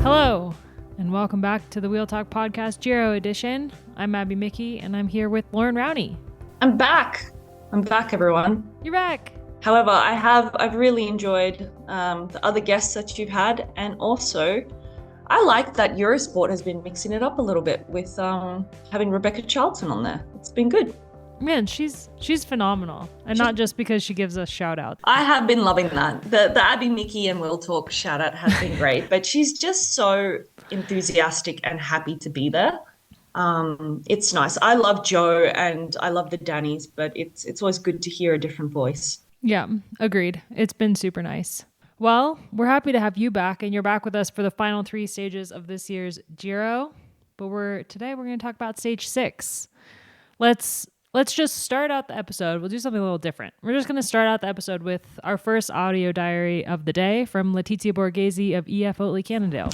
Hello, and welcome back to the Wheel Talk Podcast Giro edition. I'm Abby Mickey, and I'm here with Loren Rowney. I'm back, everyone. You're back. However, I've really enjoyed the other guests that you've had, and also I like that Eurosport has been mixing it up a little bit with having Rebecca Charlton on there. It's been good. Man, she's phenomenal, and not just because she gives us shout outs. I have been loving that. The Abby, Mickey, and Will Talk shout out has been great, but she's just so enthusiastic and happy to be there. It's nice. I love Joe and I love the Dannies, but it's always good to hear a different voice. Yeah, agreed. It's been super nice. Well, we're happy to have you back, and you're back with us for the final 3 stages of this year's Giro. But today we're going to talk about stage 6. Let's just start out the episode. We'll do something a little different. We're just going to start out the episode with our first audio diary of the day from Letizia Borghesi of EF-Oatly-Cannondale.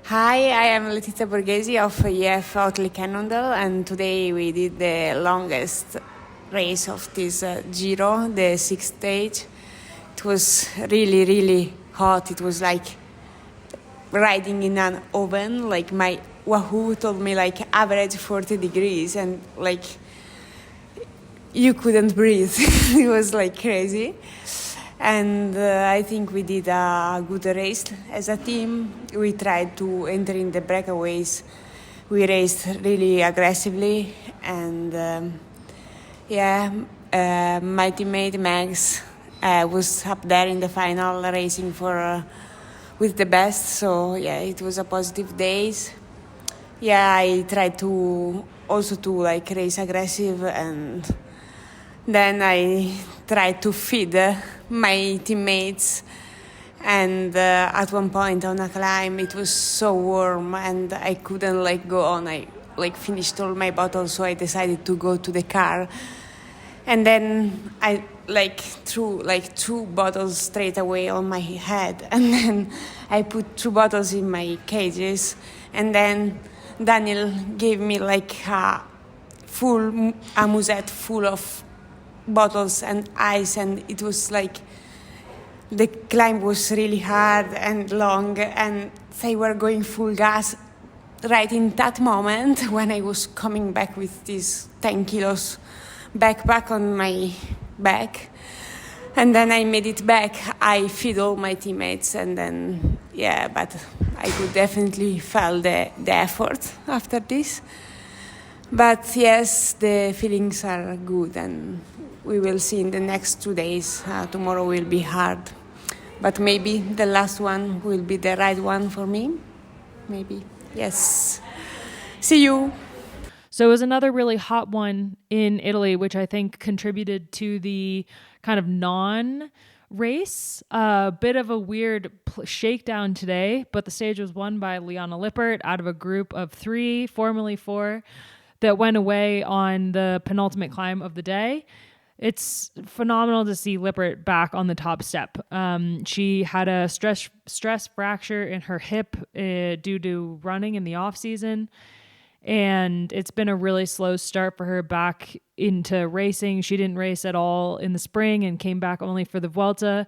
Hi, I am Letizia Borghesi of EF-Oatly-Cannondale, and today we did the longest race of this Giro, the 6th stage. It was really, really hot. It was like riding in an oven. Like my Wahoo told me like average 40 degrees and like you couldn't breathe. It was like crazy. And I think we did a good race as a team. We tried to enter in the breakaways. We raced really aggressively. And my teammate Max was up there in the final racing with the best. So yeah, it was a positive days. Yeah, I tried to like race aggressive, and then I tried to feed my teammates, and at one point on a climb it was so warm and I couldn't like go on. I like finished all my bottles, so I decided to go to the car, and then I like threw like 2 bottles straight away on my head, and then I put 2 bottles in my cages, and then Daniel gave me like a musette full of bottles and ice, and it was like the climb was really hard and long, and they were going full gas right in that moment when I was coming back with this 10 kilos backpack on my back. And then I made it back. I feed all my teammates, and then but I could definitely feel the effort after this. But yes, the feelings are good, and we will see in the next 2 days. Tomorrow will be hard, but maybe the last one will be the right one for me. Maybe. Yes. See you. So it was another really hot one in Italy, which I think contributed to the kind of non-race. A bit of a weird shakedown today, but the stage was won by Liana Lippert out of a group of 3, formerly 4, that went away on the penultimate climb of the day. It's phenomenal to see Lippert back on the top step. She had a stress fracture in her hip due to running in the off season. And it's been a really slow start for her back into racing. She didn't race at all in the spring and came back only for the Vuelta.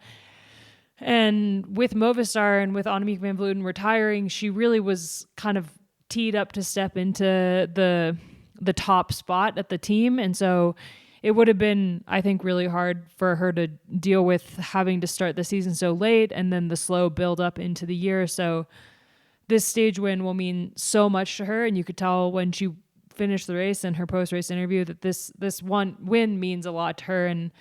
And with Movistar and with Annemiek van Vleuten retiring, she really was kind of teed up to step into the top spot at the team. And so it would have been, I think, really hard for her to deal with having to start the season so late and then the slow build up into the year. So this stage win will mean so much to her, and you could tell when she finished the race and her post-race interview that this one win means a lot to her, and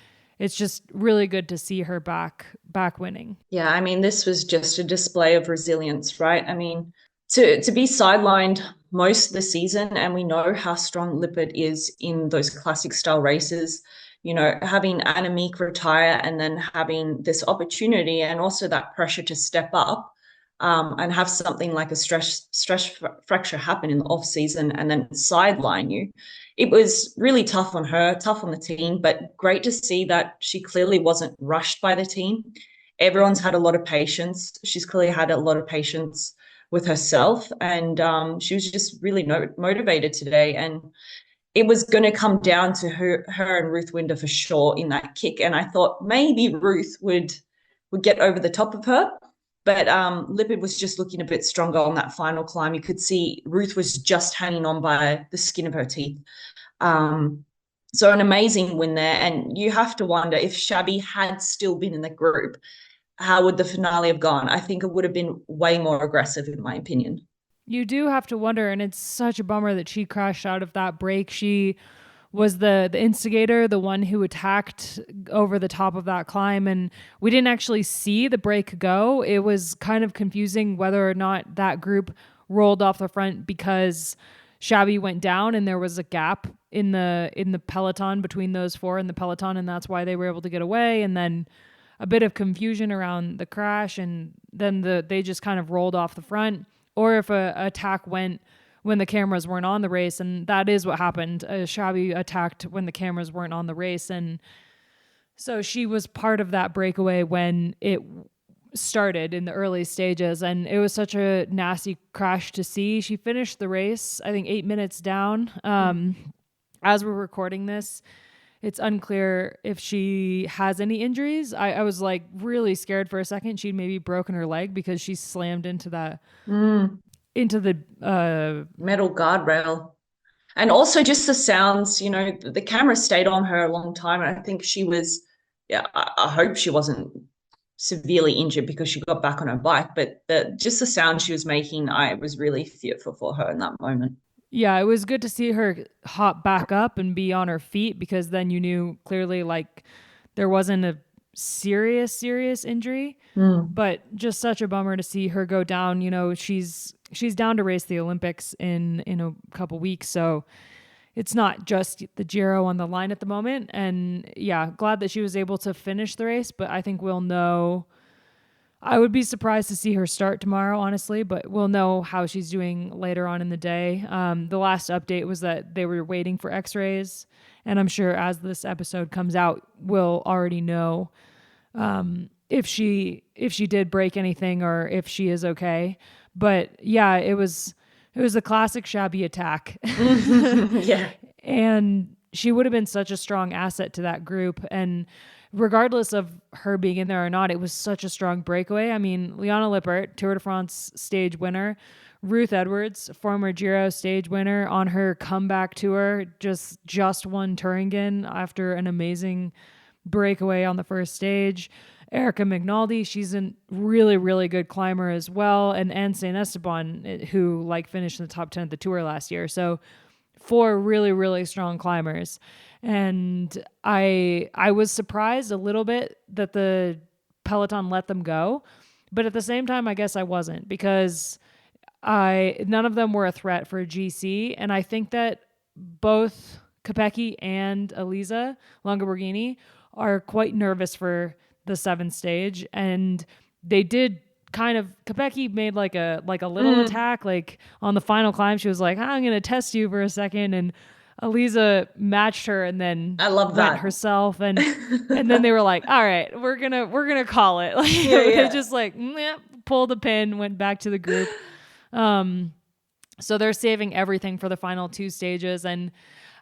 it's just really good to see her back winning. Yeah, I mean, this was just a display of resilience, right? I mean, to be sidelined most of the season, and we know how strong Lippert is in those classic style races, you know, having Annemiek retire and then having this opportunity and also that pressure to step up. And have something like a stress fracture happen in the off season and then sideline you. It was really tough on her, tough on the team, but great to see that she clearly wasn't rushed by the team. Everyone's had a lot of patience. She's clearly had a lot of patience with herself, and she was just really motivated today. And it was going to come down to her and Ruth Winder for sure in that kick. And I thought maybe Ruth would get over the top of her. But Lippert was just looking a bit stronger on that final climb. You could see Ruth was just hanging on by the skin of her teeth. So an amazing win there. And you have to wonder if Shabby had still been in the group, how would the finale have gone? I think it would have been way more aggressive, in my opinion. You do have to wonder, and it's such a bummer that she crashed out of that break. She was the instigator, the one who attacked over the top of that climb, and we didn't actually see the break go. It was kind of confusing whether or not that group rolled off the front because Shabby went down and there was a gap in the peloton between those four in the peloton, and that's why they were able to get away. And then a bit of confusion around the crash, and then they just kind of rolled off the front, or if a attack went when the cameras weren't on the race, and that is what happened. Shabby attacked when the cameras weren't on the race, and so she was part of that breakaway when it started in the early stages, and it was such a nasty crash to see. She finished the race, I think, 8 minutes down. As we're recording this, it's unclear if she has any injuries. I was like really scared for a second she'd maybe broken her leg because she slammed into that into the metal guardrail. And also just the sounds, you know, the camera stayed on her a long time. And I think she was, I hope she wasn't severely injured because she got back on her bike. But just the sound she was making, I was really fearful for her in that moment. Yeah, it was good to see her hop back up and be on her feet, because then you knew clearly like there wasn't a serious injury. But just such a bummer to see her go down. You know, she's down to race the Olympics in a couple weeks, so it's not just the Giro on the line at the moment. And yeah, glad that she was able to finish the race, but I think we'll know. I would be surprised to see her start tomorrow, honestly, but we'll know how she's doing later on in the day. The last update was that they were waiting for x-rays, and I'm sure as this episode comes out, we'll already know if she did break anything or if she is okay. But yeah, it was a classic Shabby attack. Yeah. And she would have been such a strong asset to that group. And regardless of her being in there or not, it was such a strong breakaway. I mean, Liane Lippert, Tour de France stage winner, Ruth Edwards, former Giro stage winner, on her comeback tour, just won Thuringen after an amazing breakaway on the first stage. Erica Magnaldi, she's a really, really good climber as well. And Anne Saint Esteban, who like finished in the top 10 at the Tour last year. So 4 really, really strong climbers. And I was surprised a little bit that the peloton let them go. But at the same time, I guess I wasn't, because none of them were a threat for GC. And I think that both Kopecky and Elisa Longoborghini are quite nervous for the 7th stage, and they did kind of. Kopecky made like a little attack, like on the final climb. She was like, "I'm gonna test you for a second," and Elisa matched her, and then I love that herself, and then they were like, "All right, we're gonna call it." Like they just like pulled the pin, went back to the group. So they're saving everything for the final 2 stages, and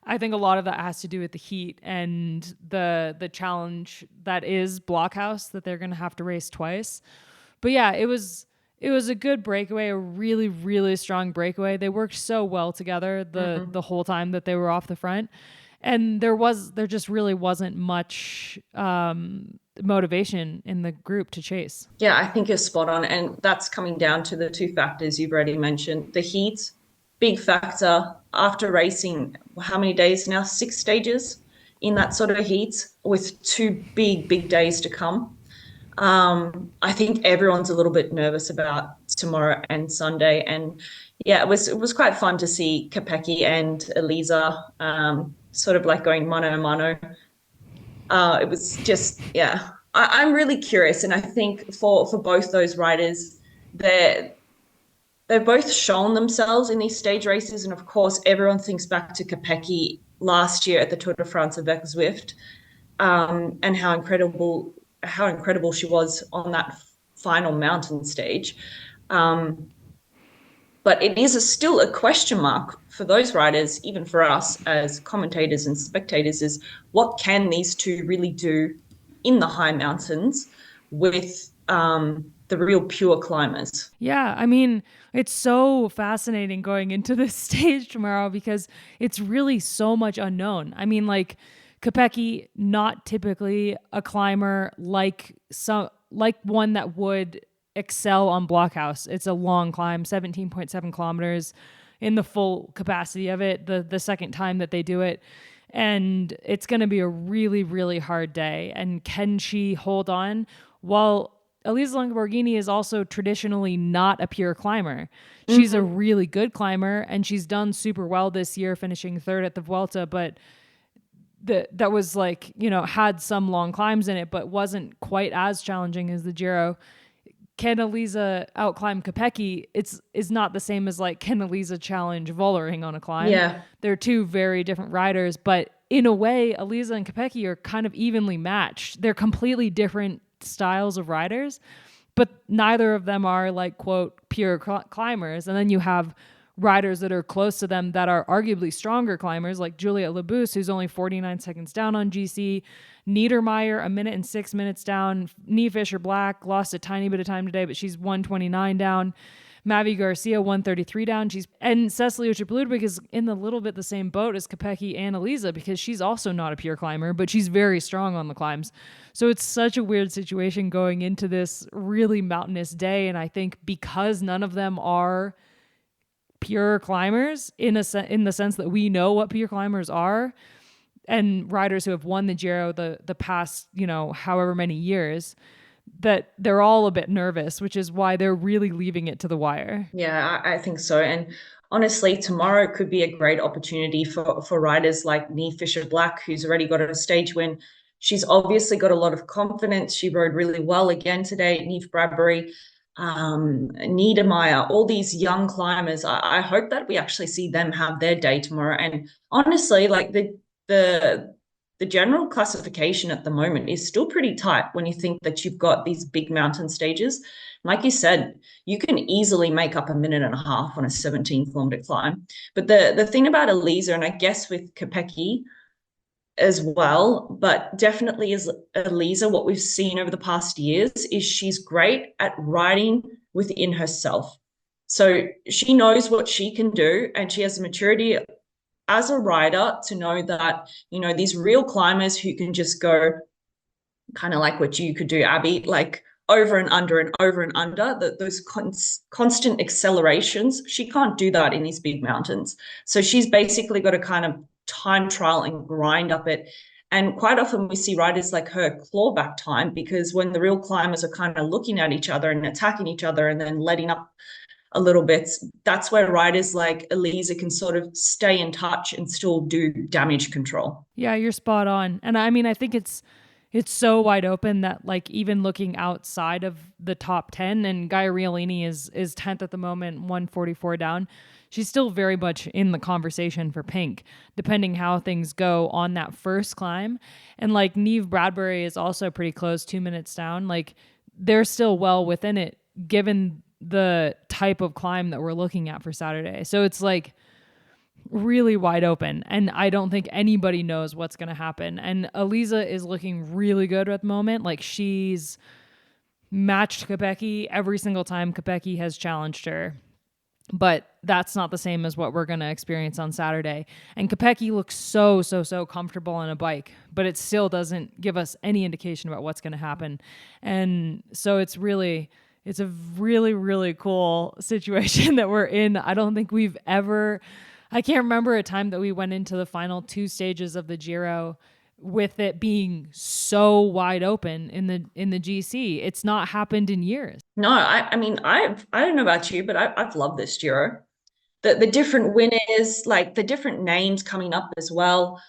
I think a lot of that has to do with the heat and the challenge that is Blockhouse, that they're going to have to race twice. But yeah, it was a good breakaway, a really, really strong breakaway. They worked so well together the whole time that they were off the front. And there just really wasn't much motivation in the group to chase. Yeah, I think you're spot on. And that's coming down to the 2 factors you've already mentioned. The heat, big factor. After racing, how many days now? 6 stages in that sort of heat with 2 big days to come. I think everyone's a little bit nervous about tomorrow and Sunday. And yeah, it was quite fun to see Kopecky and Elisa sort of like going mano a mano. It was just, yeah, I'm really curious. And I think for both those riders, they've both shown themselves in these stage races. And of course, everyone thinks back to Kopecky last year at the Tour de France of Zwift, and how incredible she was on that final mountain stage. But it is still a question mark for those riders, even for us as commentators and spectators, is what can these 2 really do in the high mountains with the real pure climbers. Yeah, I mean, it's so fascinating going into this stage tomorrow because it's really so much unknown. I mean, like Kopecky, not typically a climber like one that would excel on Blockhouse. It's a long climb, 17.7 kilometers in the full capacity of it, the second time that they do it. And it's going to be a really, really hard day. And can she hold on? Well, Letizia Borghesi is also traditionally not a pure climber. She's a really good climber, and she's done super well this year, finishing third at the Vuelta, but that was like, you know, had some long climbs in it, but wasn't quite as challenging as the Giro. Can Elisa outclimb Kopecky? Is not the same as like, can Elisa challenge Vollering on a climb? Yeah. They're two very different riders, but in a way, Elisa and Kopecky are kind of evenly matched. They're completely different styles of riders, but neither of them are like, quote, pure climbers. And then you have riders that are close to them that are arguably stronger climbers, like Juliette Labousse, who's only 49 seconds down on GC. Niedermeyer, 1 minute and 6 minutes down. Niamh Fisher-Black lost a tiny bit of time today, but she's 129 down. Mavi Garcia, 133 down. And Cecilie Utscha-Ludwig is in a little bit the same boat as Kopecky and Elisa because she's also not a pure climber, but she's very strong on the climbs. So it's such a weird situation going into this really mountainous day. And I think because none of them are pure climbers in the sense that we know what pure climbers are, and riders who have won the Giro the past, you know, however many years, that they're all a bit nervous, which is why they're really leaving it to the wire. Yeah, I think so. And honestly, tomorrow could be a great opportunity for riders like Niamh Fisher-Black, who's already got a stage win. She's obviously got a lot of confidence. She rode really well again today. Neve Bradbury, Niedermeyer, all these young climbers. I hope that we actually see them have their day tomorrow. And honestly, like the general classification at the moment is still pretty tight when you think that you've got these big mountain stages. Like you said, you can easily make up 1.5 minutes on a 17-kilometer climb. But the thing about Elisa, and I guess with Kopecky as well, but definitely as Elisa, what we've seen over the past years is she's great at riding within herself. So she knows what she can do, and she has the maturity as a rider to know that, you know, these real climbers who can just go kind of like what you could do, Abby, like over and under and over and under, those constant accelerations, she can't do that in these big mountains. So she's basically got to kind of time trial and grind up it. And quite often we see riders like her claw back time, because when the real climbers are kind of looking at each other and attacking each other and then letting up a little bit, that's where riders like Elisa can sort of stay in touch and still do damage control. Yeah, you're spot on. And I mean, I think it's so wide open that, like, even looking outside of the top 10, and Gaia Riolini is 10th at the moment, 144 down. She's still very much in the conversation for pink, depending how things go on that first climb. And like Niamh Bradbury is also pretty close, 2 minutes down. Like, they're still well within it, given the type of climb that we're looking at for Saturday. So it's like really wide open, and I don't think anybody knows what's going to happen. And Elisa is looking really good at the moment. Like, she's matched Kopecky every single time Kopecky has challenged her, but that's not the same as what we're going to experience on Saturday. And Kopecky looks so comfortable on a bike, but it still doesn't give us any indication about what's going to happen. And so it's a really, really cool situation that we're in. I don't think I can't remember a time that we went into the final two stages of the Giro with it being so wide open in the GC. It's not happened in years. No, I mean, I don't know about you, but I've loved this Giro. The different winners, like the different names coming up as well.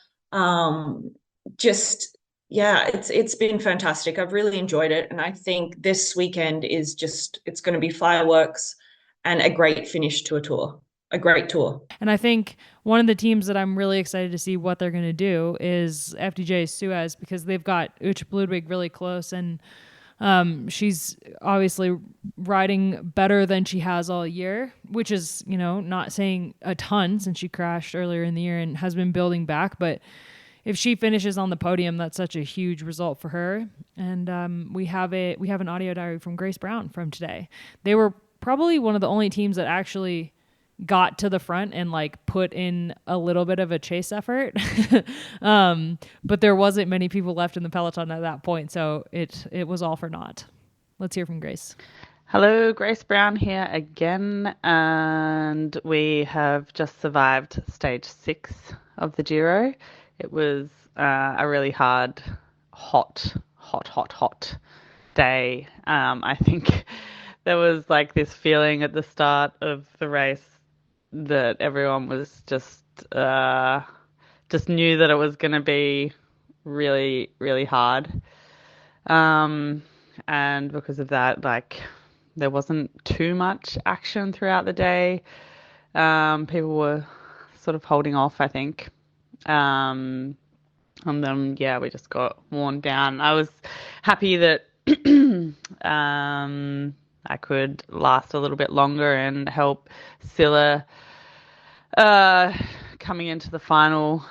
It's been fantastic. I've really enjoyed it. And I think this weekend is it's going to be fireworks and a great finish to a great tour. And I think one of the teams that I'm really excited to see what they're going to do is FDJ-Suez, because they've got Utscha-Ludwig really close, and she's obviously riding better than she has all year, which is, you know, not saying a ton since she crashed earlier in the year and has been building back, but if she finishes on the podium, that's such a huge result for her. And we have an audio diary from Grace Brown from today. They were probably one of the only teams that actually got to the front and like put in a little bit of a chase effort. But there wasn't many people left in the peloton at that point, so it was all for naught. Let's hear from Grace. Hello, Grace Brown here again, and we have just survived stage 6 of the Giro. It was a really hard, hot day. I think there was like this feeling at the start of the race that everyone was just knew that it was going to be really, really hard. And because of that, like, there wasn't too much action throughout the day. People were sort of holding off, I think. And then, yeah, we just got worn down. I was happy that I could last a little bit longer and help Scylla coming into the final,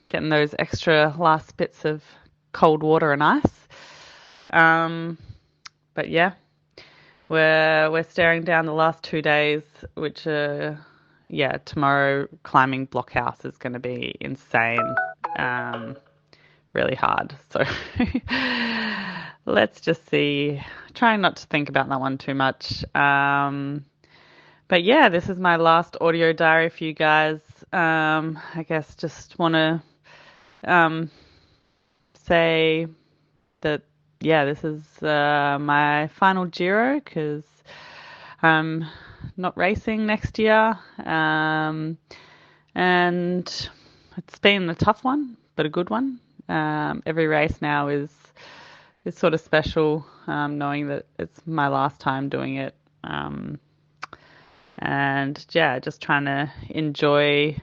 getting those extra last bits of cold water and ice. But yeah, we're staring down the last 2 days, which tomorrow climbing Blockhouse is going to be insane, really hard. So let's just see. Trying not to think about that one too much. But yeah, this is my last audio diary for you guys. I guess just want to say that, yeah, this is my final Giro because I'm not racing next year. And it's been a tough one, but a good one. Every race now is sort of special, knowing that it's my last time doing it. And yeah, just trying to enjoy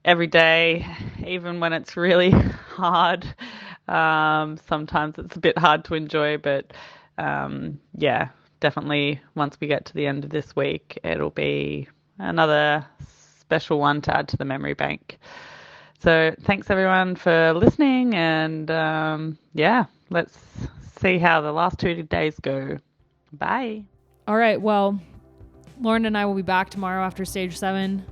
every day, even when it's really hard. Sometimes it's a bit hard to enjoy, but yeah, definitely once we get to the end of this week, it'll be another special one to add to the memory bank. So thanks everyone for listening, and yeah, let's see how the last 2 days go. Bye. All right, well, Loren and I will be back tomorrow after stage 7.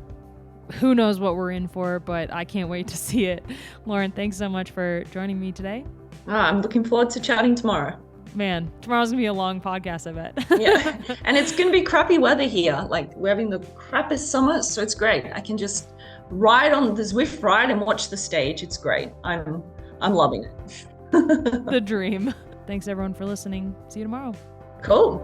Who knows what we're in for, but I can't wait to see it. Loren, thanks so much for joining me today. I'm looking forward to chatting tomorrow. Man, tomorrow's gonna be a long podcast, I bet. Yeah, and it's gonna be crappy weather here. Like, we're having the crappiest summer, so it's great. I can just ride on the Zwift ride and watch the stage. It's great. I'm loving it. The dream. Thanks everyone for listening. See you tomorrow. Cool.